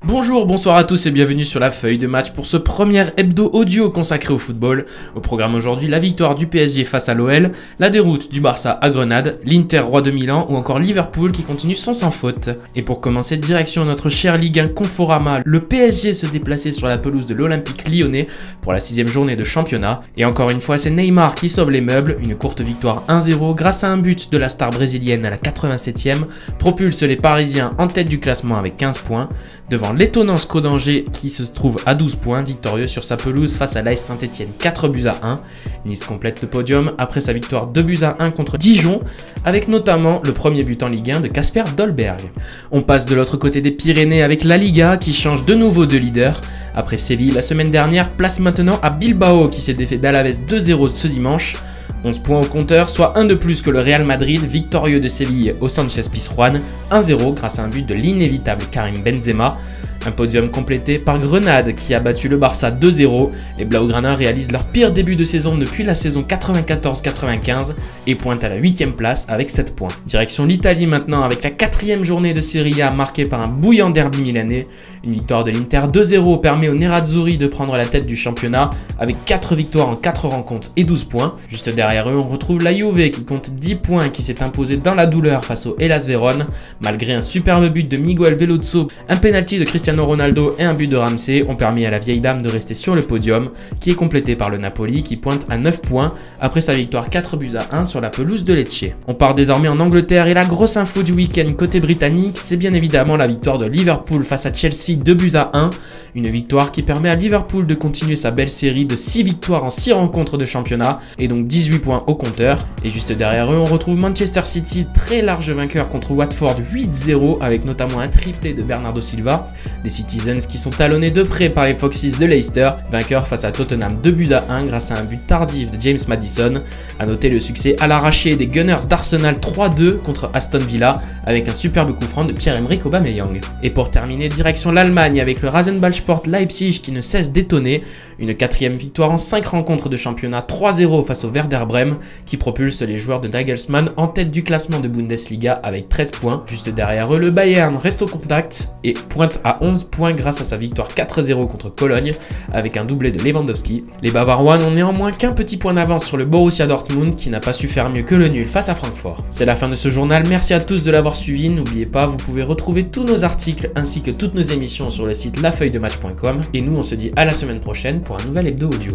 Bonjour, bonsoir à tous et bienvenue sur la feuille de match pour ce premier hebdo audio consacré au football. Au programme aujourd'hui, la victoire du PSG face à l'OL, la déroute du Barça à Grenade, l'Inter roi de Milan ou encore Liverpool qui continue sans faute. Et pour commencer, direction notre cher Ligue 1 Conforama, le PSG se déplaçait sur la pelouse de l'Olympique lyonnais pour la 6ème journée de championnat. Et encore une fois, c'est Neymar qui sauve les meubles, une courte victoire 1-0 grâce à un but de la star brésilienne à la 87ème, propulse les Parisiens en tête du classement avec 15 points, devant l'étonnant SCO d'Angers qui se trouve à 12 points, victorieux sur sa pelouse face à l'AS Saint-Etienne 4-1. Nice complète le podium après sa victoire 2-1 contre Dijon, avec notamment le premier but en Ligue 1 de Kasper Dolberg. On passe de l'autre côté des Pyrénées avec la Liga qui change de nouveau de leader. Après Séville la semaine dernière, place maintenant à Bilbao qui s'est défait d'Alaves 2-0 ce dimanche. 11 points au compteur, soit un de plus que le Real Madrid, victorieux de Séville au Sánchez-Pizjuán, 1-0 grâce à un but de l'inévitable Karim Benzema. Un podium complété par Grenade qui a battu le Barça 2-0. Les Blaugrana réalisent leur pire début de saison depuis la saison 94-95 et pointent à la 8ème place avec 7 points. Direction l'Italie maintenant avec la 4ème journée de Serie A marquée par un bouillant derby milanais. Une victoire de l'Inter 2-0 permet aux Nerazzurri de prendre la tête du championnat avec 4 victoires en 4 rencontres et 12 points. Juste derrière eux, on retrouve la Juve qui compte 10 points et qui s'est imposée dans la douleur face au Hellas Vérone malgré un superbe but de Miguel Veloso, un penalty de Cristiano Ronaldo et un but de Ramsey ont permis à la vieille dame de rester sur le podium, qui est complété par le Napoli qui pointe à 9 points après sa victoire 4-1 sur la pelouse de Lecce. On part désormais en Angleterre et la grosse info du week-end côté britannique, c'est bien évidemment la victoire de Liverpool face à Chelsea 2-1, une victoire qui permet à Liverpool de continuer sa belle série de 6 victoires en 6 rencontres de championnat et donc 18 points au compteur. Et juste derrière eux, on retrouve Manchester City, très large vainqueur contre Watford 8-0 avec notamment un triplé de Bernardo Silva. Des Citizens qui sont talonnés de près par les Foxes de Leicester, vainqueurs face à Tottenham 2-1 grâce à un but tardif de James Maddison. A noter le succès à l'arraché des Gunners d'Arsenal 3-2 contre Aston Villa avec un superbe coup franc de Pierre-Emerick Aubameyang. Et pour terminer, direction l'Allemagne avec le Rasenballsport Leipzig qui ne cesse d'étonner. Une 4ème victoire en 5 rencontres de championnat 3-0 face au Werder Bremen qui propulse les joueurs de Nagelsmann en tête du classement de Bundesliga avec 13 points. Juste derrière eux, le Bayern reste au contact et pointe à 11 points grâce à sa victoire 4-0 contre Cologne avec un doublé de Lewandowski. Les Bavarois n'ont néanmoins qu'un petit point d'avance sur le Borussia Dortmund qui n'a pas su faire mieux que le nul face à Francfort. C'est la fin de ce journal, merci à tous de l'avoir suivi. N'oubliez pas, vous pouvez retrouver tous nos articles ainsi que toutes nos émissions sur le site lafeuilledematch.com et nous on se dit à la semaine prochaine pour un nouvel hebdo audio.